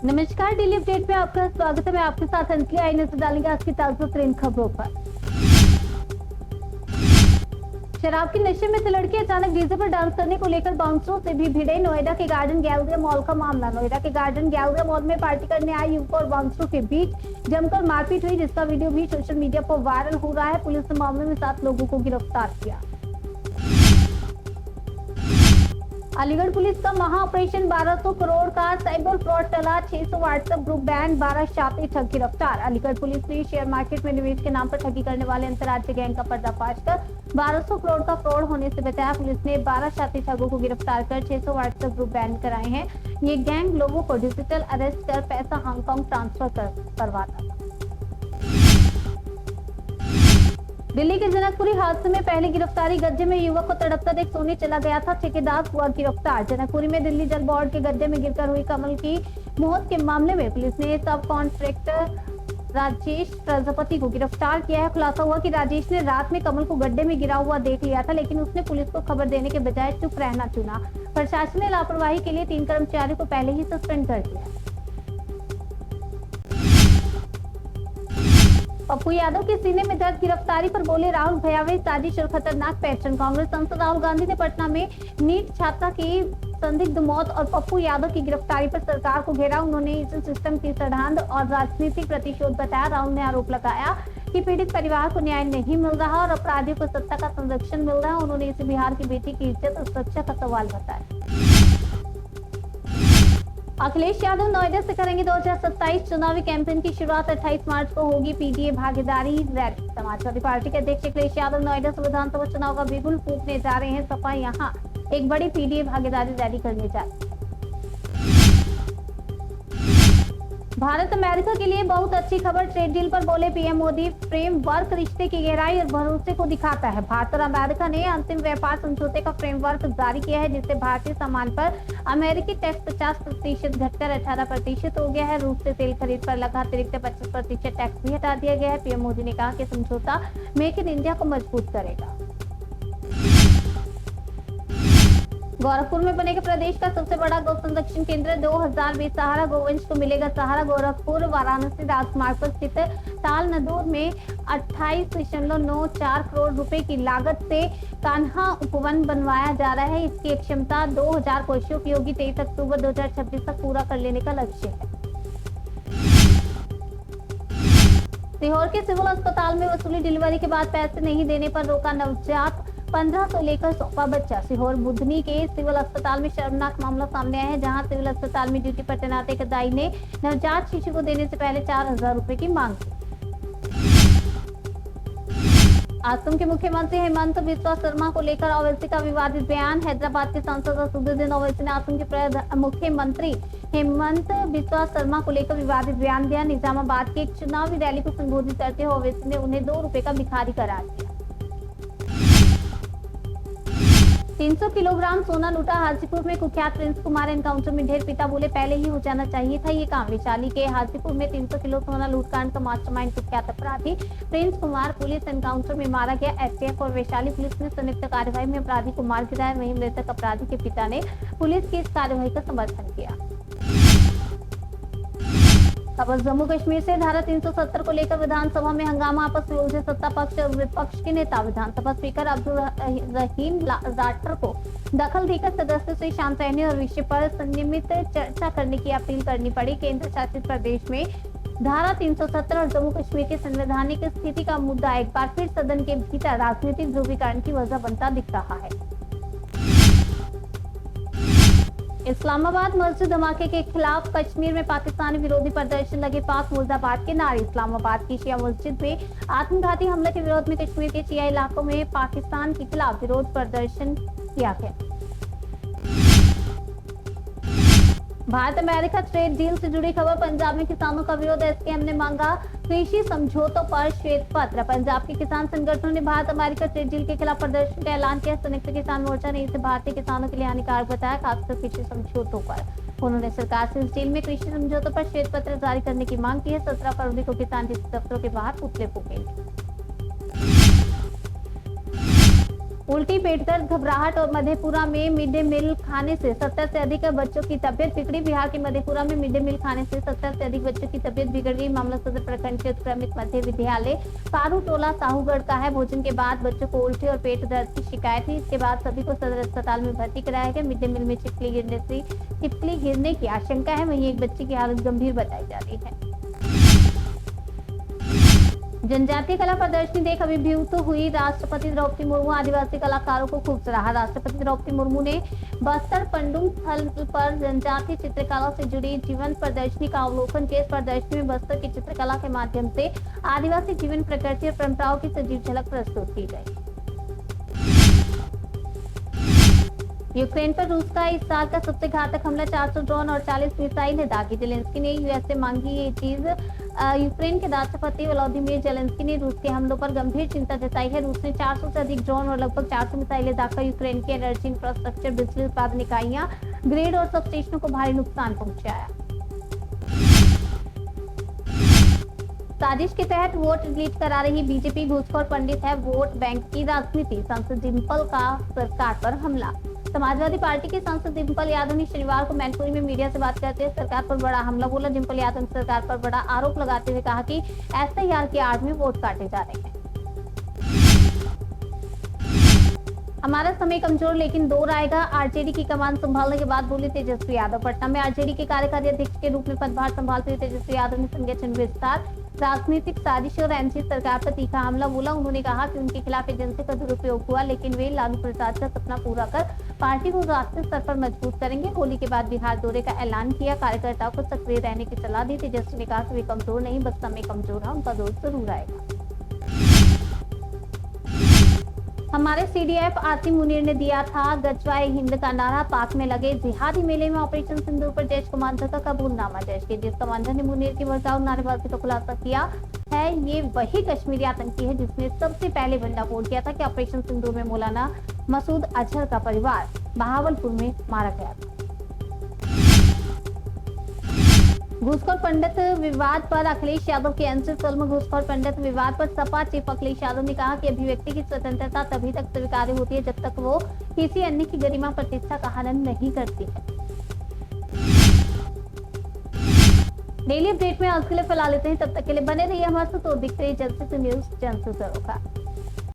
नमस्कार, daily update में आपका स्वागत है। मैं आपके साथ अंजलि। आई नजर डालेंगे आज की ताजा तरीन खबरों पर। शराब के नशे में से लड़के अचानक डीजे पर डांस करने को लेकर बाउंसरों से भी भिड़े। नोएडा के गार्डन गैलरिया मॉल का मामला। नोएडा के गार्डन गैलरिया मॉल में पार्टी करने आए युवकों और बाउंसरों के बीच जमकर मारपीट हुई, जिसका वीडियो भी सोशल मीडिया पर वायरल हो रहा है। पुलिस ने मामले में 7 लोगों को गिरफ्तार किया। अलीगढ़ पुलिस का महा ऑपरेशन 1200 करोड़ का साइबर फ्रॉड टला। 600 व्हाट्सएप ग्रुप बैन, 12 शातिर ठग गिरफ्तार। अलीगढ़ पुलिस ने शेयर मार्केट में निवेश के नाम पर ठगी करने वाले अंतर्राज्यीय गैंग का पर्दाफाश कर 1200 करोड़ का फ्रॉड होने से बचाया। पुलिस ने 12 शातिर ठगों को गिरफ्तार कर 600 व्हाट्सएप ग्रुप बैन कराए हैं। ये गैंग लोगों को डिजिटल अरेस्ट कर पैसा हांगकांग ट्रांसफर करवाता था। दिल्ली के जनकपुरी हादसे में पहली गिरफ्तारी। गड्ढे में युवक को तड़पता देख सोने चला गया था, ठेकेदार हुआ गिरफ्तार। जनकपुरी में दिल्ली जल बोर्ड के गड्ढे में गिरकर हुई कमल की मौत के मामले में पुलिस ने सब कॉन्ट्रैक्टर राजेश प्रजापति को गिरफ्तार किया है। खुलासा हुआ कि राजेश ने रात में कमल को गड्ढे में गिरा हुआ देख लिया था, लेकिन उसने पुलिस को खबर देने के बजाय चुप रहना चुना। प्रशासन ने लापरवाही के लिए 3 कर्मचारियों को पहले ही सस्पेंड कर दिया। पप्पू यादव के सीने में दर्द, गिरफ्तारी पर बोले राहुल, भयावह साजिश और खतरनाक पैटर्न। कांग्रेस सांसद राहुल गांधी ने पटना में नीट छात्रा की संदिग्ध मौत और पप्पू यादव की गिरफ्तारी पर सरकार को घेरा। उन्होंने इस सिस्टम की षड्यंत्र और राजनीतिक प्रतिशोध बताया। राहुल ने आरोप लगाया कि पीड़ित परिवार को न्याय नहीं मिल रहा और अपराधियों को सत्ता का संरक्षण मिल रहा है। उन्होंने इसे बिहार की बेटी की इज्जत और सुरक्षा का सवाल बताया। अखिलेश यादव नोएडा से करेंगे 2027 चुनावी कैंपेन की शुरुआत। 28 मार्च को होगी पीडीए भागीदारी रैली। समाजवादी पार्टी के अध्यक्ष अखिलेश यादव नोएडा से विधानसभा चुनाव का बिगुल फूंकने जा रहे हैं। सपा यहां एक बड़ी पीडीए भागीदारी रैली करने जा रही है। भारत अमेरिका के लिए बहुत अच्छी खबर। ट्रेड डील पर बोले पीएम मोदी, फ्रेमवर्क रिश्ते की गहराई और भरोसे को दिखाता है। भारत और अमेरिका ने अंतिम व्यापार समझौते का फ्रेमवर्क जारी किया है, जिससे भारतीय सामान पर अमेरिकी टैक्स 50% घटकर 18% हो गया है। रूस से तेल खरीद पर लगा अतिरिक्त 25% टैक्स भी हटा दिया गया है। पीएम मोदी ने कहा कि समझौता मेक इन इंडिया को मजबूत करेगा। गोरखपुर में बनेगा प्रदेश का सबसे बड़ा गौ संरक्षण केंद्र। 2020 सहारा गोवंश को मिलेगा सहारा। गोरखपुर वाराणसी राजमार्ग पर स्थित ताल नदूर में 28.94 करोड़ रुपए की लागत से कान्हा उपवन बनवाया जा रहा है। इसकी क्षमता 2000 पशुओं की होगी। 23 अक्टूबर 2026 तक पूरा कर लेने का लक्ष्य है। सीहोर के सिविल अस्पताल में वसूली डिलीवरी के बाद पैसे नहीं देने पर रोका नवजात। 1500 लेकर सौंपा बच्चा। सीहोर बुधनी के सिविल अस्पताल में शर्मनाक मामला सामने आया है, जहां सिविल अस्पताल में ड्यूटी पर तैनात एक दाई ने नवजात शिशु को देने से पहले 4000 रुपए की मांग की। असम के मुख्यमंत्री हेमंत बिस्वा शर्मा को लेकर ओवैसी का विवादित बयान। हैदराबाद के सांसद असदुद्दीन ओवैसी ने असम के मुख्यमंत्री हेमंत बिस्वा शर्मा को लेकर विवादित बयान दिया। निजामाबाद की एक चुनावी रैली को संबोधित करते हुए ओवैसी ने उन्हें 2 रुपए का भिखारी करार दिया। 300 किलोग्राम सोना लूटा। हाजीपुर में कुख्यात प्रिंस कुमार एनकाउंटर में ढेर। पिता बोले पहले ही हो जाना चाहिए था ये काम। वैशाली के हाजीपुर में 300 किलो सोना लूटकांड का मास्टरमाइंड कुख्यात अपराधी प्रिंस कुमार पुलिस एनकाउंटर में मारा गया। एसटीएफ और वैशाली पुलिस ने संयुक्त कार्रवाई में अपराधी को मार गिराया। वहीं मृतक अपराधी के पिता ने पुलिस की इस कार्रवाई का समर्थन किया। खबर जम्मू कश्मीर से। धारा 370 को लेकर विधानसभा में हंगामा। आपस में उलझे सत्ता पक्ष और विपक्ष के नेता। विधानसभा स्पीकर अब्दुल रहीम राठौर को दखल देकर सदस्यों से शांत रहने और विषय पर संयमित चर्चा करने की अपील करनी पड़ी। केंद्र शासित प्रदेश में धारा 370 और जम्मू कश्मीर की संवैधानिक स्थिति का मुद्दा एक बार फिर सदन के भीतर राजनीतिक ध्रुवीकरण की वजह बनता दिख रहा है। इस्लामाबाद मस्जिद धमाके के खिलाफ कश्मीर में पाकिस्तानी विरोधी प्रदर्शन लगे। पाक मुर्दाबाद के नारे। इस्लामाबाद की शिया मस्जिद में आत्मघाती हमले के विरोध में कश्मीर के शिया इलाकों में पाकिस्तान के खिलाफ विरोध प्रदर्शन किया गया। भारत अमेरिका ट्रेड डील से जुड़ी खबर। पंजाब में किसानों का विरोध। एसकेएम ने मांगा कृषि समझौतों पर श्वेत पत्र। पंजाब के किसान संगठनों ने भारत अमेरिका ट्रेड डील के खिलाफ प्रदर्शन का ऐलान किया। संयुक्त किसान मोर्चा ने इसे भारतीय किसानों के लिए हानिकारक बताया, खासकर कृषि समझौतों पर। उन्होंने सरकार से इस डील में कृषि समझौतों पर श्वेत पत्र जारी करने की मांग की है। 17 फरवरी को किसान कृषि दफ्तरों के बाहर पुतले फूकेंगे। उल्टी, पेट दर्द, घबराहट और मधेपुरा में मिड डे मील खाने से 70 से अधिक बच्चों की तबियत बिगड़ी। बिहार के मधेपुरा में मिड डे मील खाने से 70 से अधिक बच्चों की तबियत बिगड़ गई। मामला सदर प्रखंड के उत्क्रमित मध्य विद्यालय पारू टोला साहूगढ़ का है। भोजन के बाद बच्चों को उल्टी और पेट दर्द की शिकायत थी। इसके बाद सभी को सदर अस्पताल में भर्ती कराया गया। मिड डे मील में छिपकली गिरने की आशंका है। वहीं एक बच्चे की हालत गंभीर बताई जा रही है। जनजातीय कला प्रदर्शनी देख अभिभूत हुई राष्ट्रपति द्रौपदी मुर्मू। आदिवासी कलाकारों को खूब सराहा। राष्ट्रपति द्रौपदी मुर्मू ने बस्तर पंडुम स्थल पर जनजातीय चित्रकला से जुड़ी जीवन प्रदर्शनी का अवलोकन किया। इस प्रदर्शनी में बस्तर की चित्रकला के माध्यम से आदिवासी जीवन, प्रकृति और परंपराओं की सजीव झलक प्रस्तुत की गई। यूक्रेन पर रूस का इस साल का सबसे घातक हमला, 400 ड्रोन और 40 मिसाइलें दागी। जेलेंस्की ने यूएस से मांगी ये चीज। यूक्रेन के राष्ट्रपति व्लादिमीर जेलेंस्की ने रूस के हमलों पर गंभीर चिंता जताई है। रूस ने 400 से अधिक ड्रोन और लगभग 400 मिसाइलें दागकर यूक्रेन की एनर्जी इंफ्रास्ट्रक्चर, बिजली उत्पादन इकाइयां, ग्रिड और सब स्टेशनों को भारी नुकसान पहुंचाया। साजिश के तहत वोट डिलीट करा रही बीजेपी, घूसखोर पंडित है वोट बैंक की राजनीति। सांसद डिंपल का सरकार पर हमला। समाजवादी पार्टी के सांसद डिंपल यादव ने शनिवार को मैनपुरी में मीडिया से बात करते हुए सरकार पर बड़ा हमला बोला। डिंपल यादव ने सरकार पर बड़ा आरोप लगाते हुए कहा कि एसआईआर की आड़ में वोट काटे जा रहे हैं। हमारा समय कमजोर लेकिन दौर आएगा, आरजेडी की कमान संभालने के बाद बोले तेजस्वी यादव। पटना में आरजेडी के कार्यकारी अध्यक्ष के रूप में पदभार संभालते हुए तेजस्वी यादव ने संगठन विस्तार, राजनीतिक साजिश और एनडीए सरकार पर तीखा हमला बोला। उन्होंने कहा कि उनके खिलाफ एजेंसी का दुरुपयोग हुआ, लेकिन वे लालू प्रसाद का सपना पूरा कर पार्टी को राष्ट्रीय स्तर पर मजबूत करेंगे। होली के बाद बिहार दौरे का ऐलान किया। कार्यकर्ताओं को सक्रिय रहने की सलाह दी। तेजस्वी ने कहा कि वे कमजोर नहीं, बस समय कमजोर है, उनका दौर जरूर आएगा। हमारे सीडीएफ आसिम मुनीर ने दिया था गजवाए हिंद का नारा। पाक में लगे जिहादी मेले में ऑपरेशन सिंदूर पर जैश कमांडर का कबूलनामा। जैश के जिस कमांडर ने मुनीर की भड़काऊ नारेबाजी का खुलासा किया है, ये वही कश्मीरी आतंकी है जिसने सबसे पहले भंडाफोड़ किया था कि ऑपरेशन सिंदूर में मौलाना मसूद अजहर का परिवार बहावलपुर में मारा गया था। घूसखोर पंडित विवाद पर अखिलेश यादव की आंसर फिल्म। घूसखोर पंडित विवाद पर सपा चीफ अखिलेश यादव ने कहा कि अभिव्यक्ति की स्वतंत्रता तभी तक स्वीकार्य होती है जब तक वो किसी अन्य की गरिमा, प्रतिष्ठा का हनन नहीं करती है। डेली अपडेट में आज के लिए फैला लेते हैं, तब तक के लिए बने रहिए हमारे साथ और दिखते रहिए जल्द से न्यूज जन से जरूर।